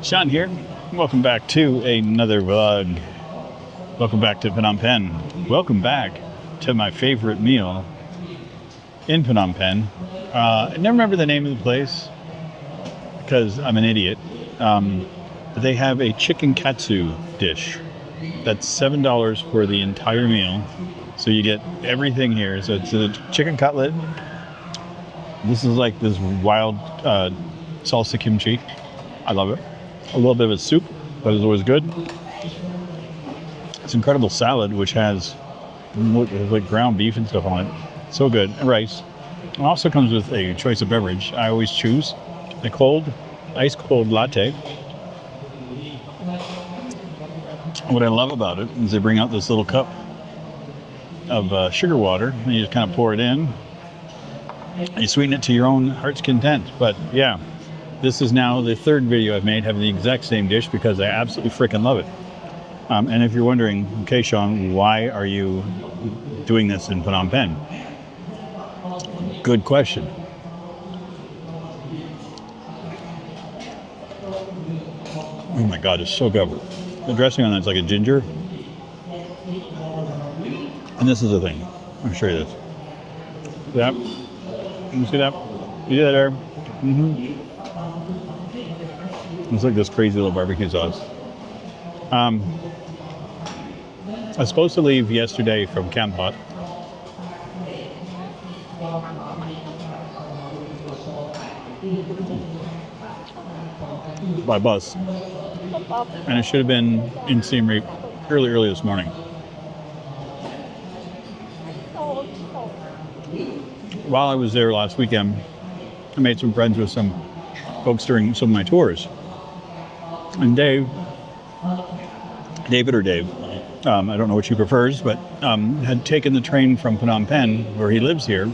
Sean here. Welcome back to another vlog. Welcome back to Phnom Penh. Welcome back to my favorite meal in Phnom Penh. I never remember the name of the place because I'm an idiot. But they have a Chicken Kadzu dish. That's $7 for the entire meal. So you get everything here. So it's a chicken cutlet. This is like this wild salsa kimchi. I love it. A little bit of a soup, but it's always good. It's incredible salad, which has like ground beef and stuff on it. So good. And rice. It also comes with a choice of beverage. I always choose a ice cold latte. What I love about it is they bring out this little cup of sugar water, and you just kind of pour it in. You sweeten it to your own heart's content. But yeah, this is now the third video I've made having the exact same dish because I absolutely freaking love it. And if you're wondering, okay, Sean, why are you doing this in Phnom Penh? Good question. Oh my God, it's so good. The dressing on that's like a ginger. And this is the thing. I'll show you this. See that? You see that? You see that there? Mm-hmm. It's like this crazy little barbecue sauce. I was supposed to leave yesterday from Kampot. By bus. And it should have been in Siem Reap early this morning. While I was there last weekend, I made some friends with some folks during some of my tours. And David, I don't know which he prefers, but had taken the train from Phnom Penh, where he lives here,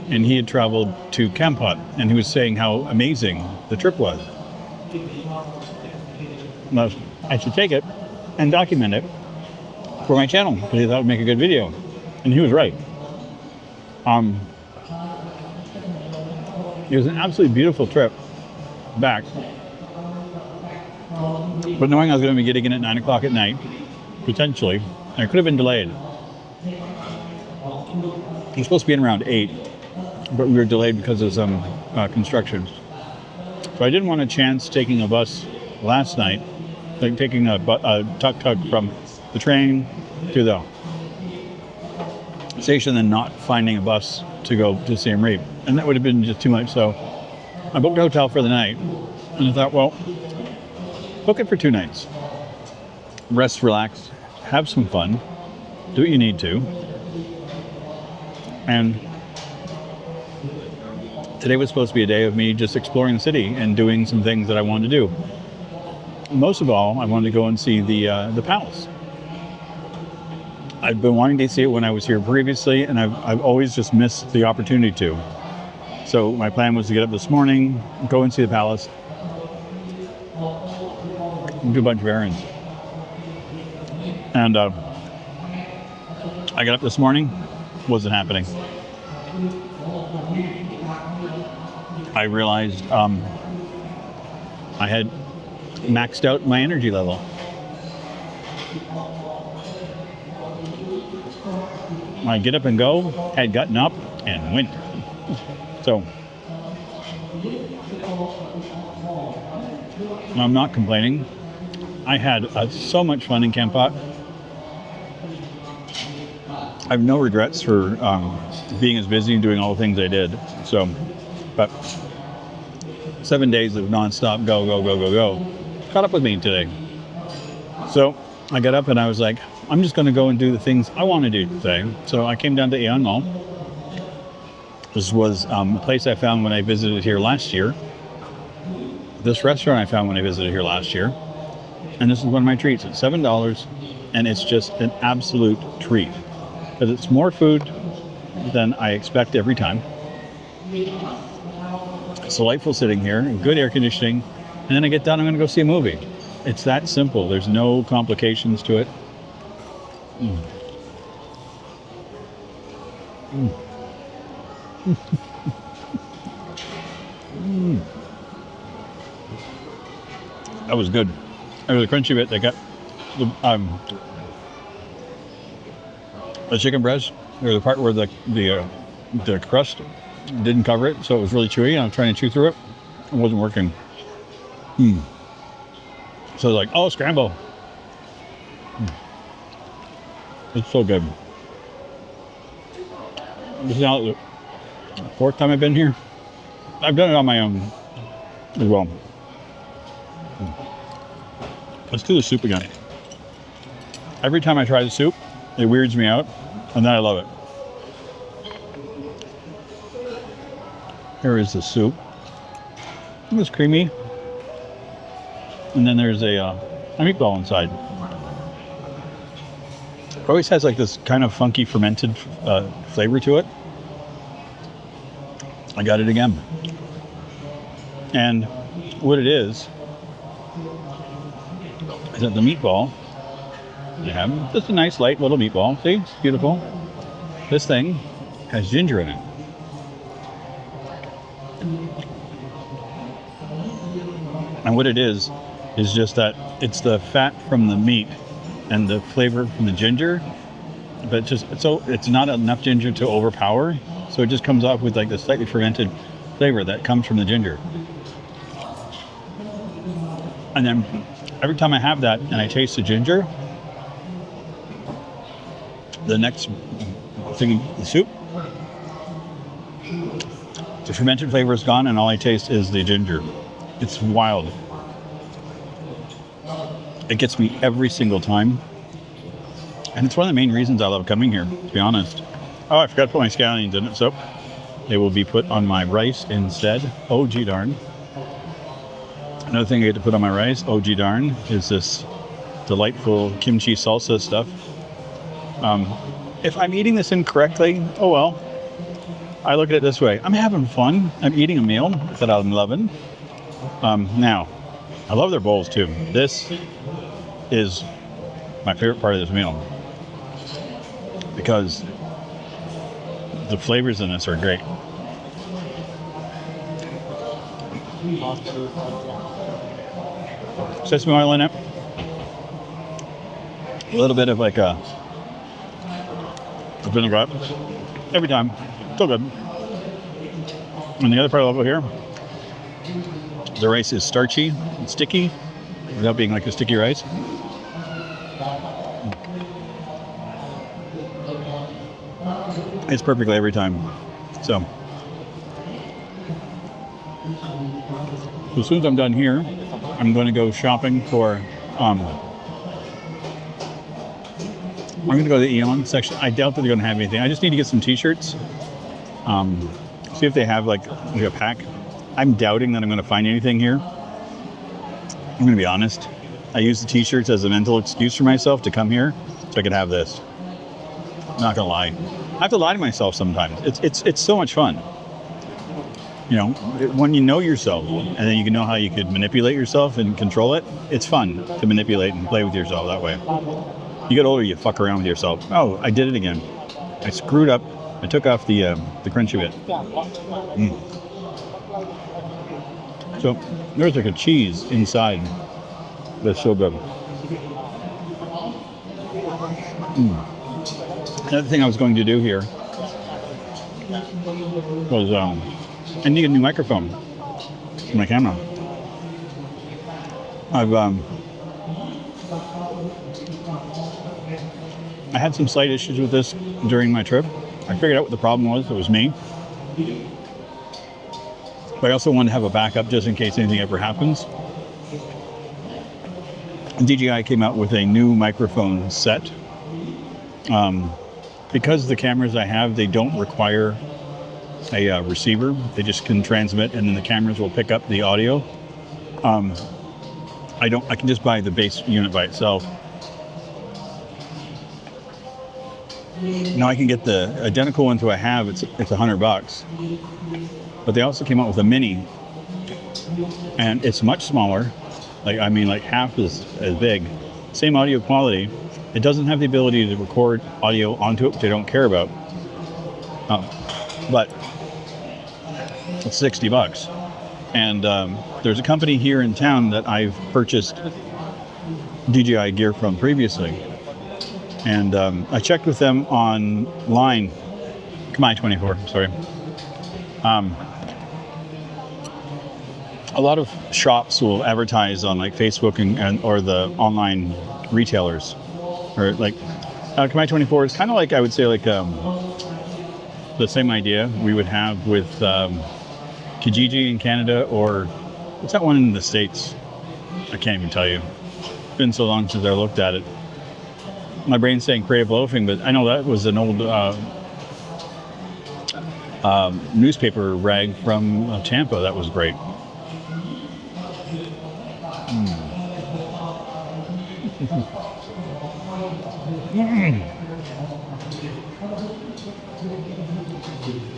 and he had traveled to Kampot, and he was saying how amazing the trip was. Well, I should take it and document it for my channel, because he thought it would make a good video. And he was right. It was an absolutely beautiful trip back. But knowing I was going to be getting in at 9 o'clock at night, potentially, and it could have been delayed. It was supposed to be in around 8, but we were delayed because of some construction. So I didn't want to chance taking a bus last night, like taking a tuk-tuk from the train to the station and not finding a bus to go to Siem Reap. And that would have been just too much. So I booked a hotel for the night, and I thought, well, book it for 2 nights. Rest, relax, have some fun, do what you need to. And today was supposed to be a day of me just exploring the city and doing some things that I wanted to do. Most of all, I wanted to go and see the palace. I've been wanting to see it when I was here previously, and I've always just missed the opportunity to. So my plan was to get up this morning, go and see the palace, and do a bunch of errands. And I got up this morning, wasn't happening. I realized I had maxed out my energy level. My get up and go had gotten up and went. So I'm not complaining. I had so much fun in Kampot. I have no regrets for being as busy and doing all the things I did. So, but 7 days of nonstop go caught up with me today. So I got up and I was like, I'm just going to go and do the things I want to do today. So I came down to Aeon Mall. This was a place I found when I visited here last year. This restaurant I found when I visited here last year. And this is one of my treats. It's $7, and it's just an absolute treat. Because it's more food than I expect every time. It's delightful sitting here, good air conditioning, and then I get done, I'm going to go see a movie. It's that simple. There's no complications to it. Mm. That was good. It was a crunchy bit. They got the chicken breast, or the part where the crust didn't cover it, so it was really chewy. And I was trying to chew through it. It wasn't working. So like, oh, scramble. It's so good. This is now the fourth time I've been here. I've done it on my own as well. Let's do the soup again. Every time I try the soup, it weirds me out, and then I love it. Here is the soup. It was creamy. And then there's a meatball inside. It always has like this kind of funky fermented flavor to it. I got it again. And what it is that the meatball, you have just a nice light little meatball. See, it's beautiful. This thing has ginger in it. And what it is just that it's the fat from the meat and the flavor from the ginger, but it's not enough ginger to overpower, so it just comes off with like the slightly fermented flavor that comes from the ginger. And then every time I have that and I taste the ginger, the next thing, the soup, the fermented flavor is gone and all I taste is the ginger. It's wild. It gets me every single time. And it's one of the main reasons I love coming here, to be honest. Oh, I forgot to put my scallions in it, so they will be put on my rice instead. Oh, gee darn. Another thing I get to put on my rice, oh, gee darn, is this delightful kimchi salsa stuff. If I'm eating this incorrectly, oh well. I look at it this way. I'm having fun. I'm eating a meal that I'm loving. Now, I love their bowls too. This is my favorite part of this meal because the flavors in this are great. Sesame oil in it. A little bit of like a vinaigrette. Every time. So good. And the other part I love over here, the rice is starchy and sticky without being like a sticky rice. It's perfectly every time. So as soon as I'm done here, I'm going to go shopping for I'm going to go to the Aeon section. I doubt that they're going to have anything. I just need to get some t-shirts. See if they have like a pack. I'm doubting that I'm going to find anything here. I'm going to be honest. I use the t-shirts as a mental excuse for myself to come here so I could have this. I'm not going to lie. I have to lie to myself sometimes. It's so much fun. You know, when you know yourself and then you can know how you could manipulate yourself and control it, it's fun to manipulate and play with yourself that way. You get older, you fuck around with yourself. Oh, I did it again. I screwed up. I took off the crunchy bit. So there's like a cheese inside that's so good. Another thing I was going to do here was I need a new microphone for my camera. I had some slight issues with this during my trip. I figured out what the problem was. It was me. But I also wanted to have a backup just in case anything ever happens. DJI came out with a new microphone set. Because the cameras I have, they don't require a receiver. They just can transmit and then the cameras will pick up the audio. I can just buy the base unit by itself. Now I can get the identical one to I have. It's $100, but they also came out with a mini, and it's much smaller. Like half as big. Same audio quality. It doesn't have the ability to record audio onto it, which I don't care about. But it's $60, And there's a company here in town that I've purchased DJI gear from previously. And I checked with them online. E283, sorry. A lot of shops will advertise on like Facebook or the online retailers, or like E283 is kind of like, I would say, like the same idea we would have with Kijiji in Canada, or what's that one in the States? I can't even tell you. It's been so long since I looked at it. My brain's saying creative loafing, but I know that was an old newspaper rag from Tampa. That was great.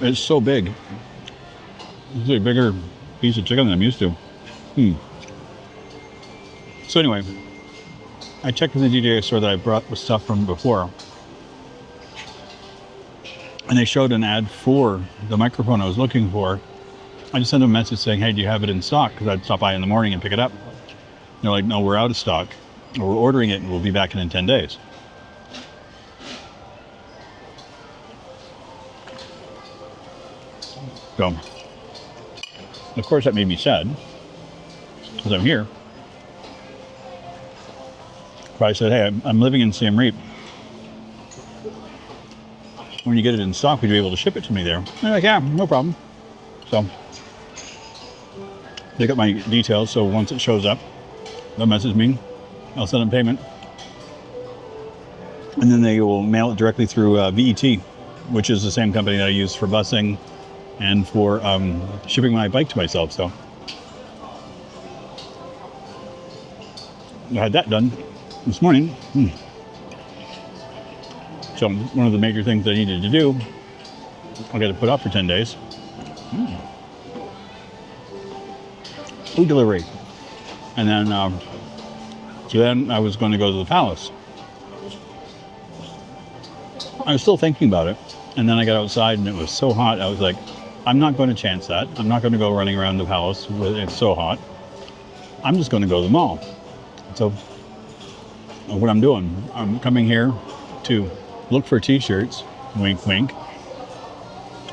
It's so big. It's a bigger piece of chicken than I'm used to. So anyway, I checked with the DJI store that I brought the stuff from before, and they showed an ad for the microphone I was looking for. I just sent them a message saying, hey, do you have it in stock? Because I'd stop by in the morning and pick it up. They're like, no, we're out of stock. We're ordering it and we'll be back in 10 days. So, of course, that made me sad because I'm here. But I said, hey, I'm living in Siem Reap. When you get it in stock, would you be able to ship it to me there? And they're like, yeah, no problem. So they got my details, so once it shows up, they'll message me. I'll send them payment. And then they will mail it directly through VET, which is the same company that I use for busing and for shipping my bike to myself. So I had that done this morning. So one of the major things I needed to do, I got to put off for 10 days. Food delivery. And then, so then I was going to go to the palace. I was still thinking about it. And then I got outside and it was so hot. I was like, I'm not going to chance that. I'm not going to go running around the palace when it's so hot. I'm just going to go to the mall. So what I'm doing, I'm coming here to look for t-shirts, wink, wink.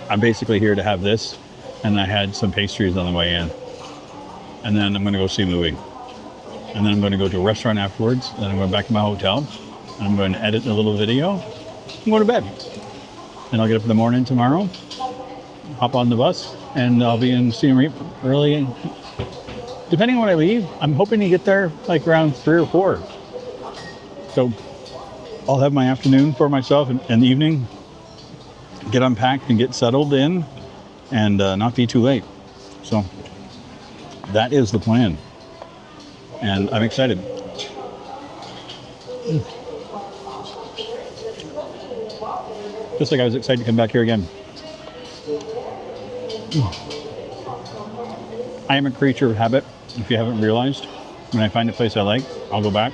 I'm basically here to have this, and I had some pastries on the way in. And then I'm going to go see a movie. And then I'm going to go to a restaurant afterwards. Then I'm going back to my hotel. And I'm going to edit a little video and go to bed. And I'll get up in the morning tomorrow, hop on the bus, and I'll be in Siem Reap early. Depending on when I leave, I'm hoping to get there like around 3 or 4. So I'll have my afternoon for myself and the evening, get unpacked and get settled in, and not be too late. So that is the plan. And I'm excited. Just like I was excited to come back here again. I am a creature of habit, if you haven't realized. When I find a place I like, I'll go back.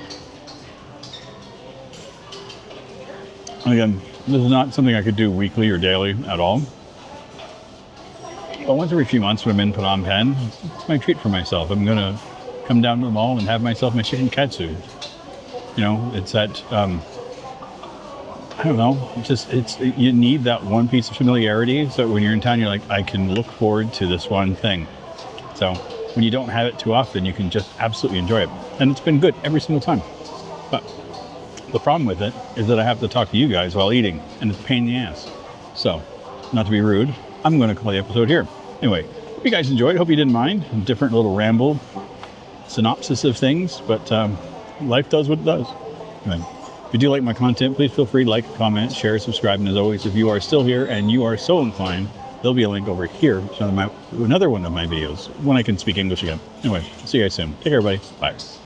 Again, this is not something I could do weekly or daily at all. But once every few months when I'm in Phnom Penh, it's my treat for myself. I'm going to come down to the mall and have myself my Chicken Kadzu. You know, it's that, I don't know, you need that one piece of familiarity. So when you're in town, you're like, I can look forward to this one thing. So when you don't have it too often, you can just absolutely enjoy it. And it's been good every single time. But the problem with it is that I have to talk to you guys while eating, and it's a pain in the ass. So, not to be rude, I'm going to call the episode here. Anyway, hope you guys enjoyed. Hope you didn't mind. A different little ramble synopsis of things, but life does what it does. Anyway, if you do like my content, please feel free to like, comment, share, subscribe, and as always, if you are still here and you are so inclined, there'll be a link over here to another one of my videos when I can speak English again. Anyway, see you guys soon. Take care, everybody. Bye.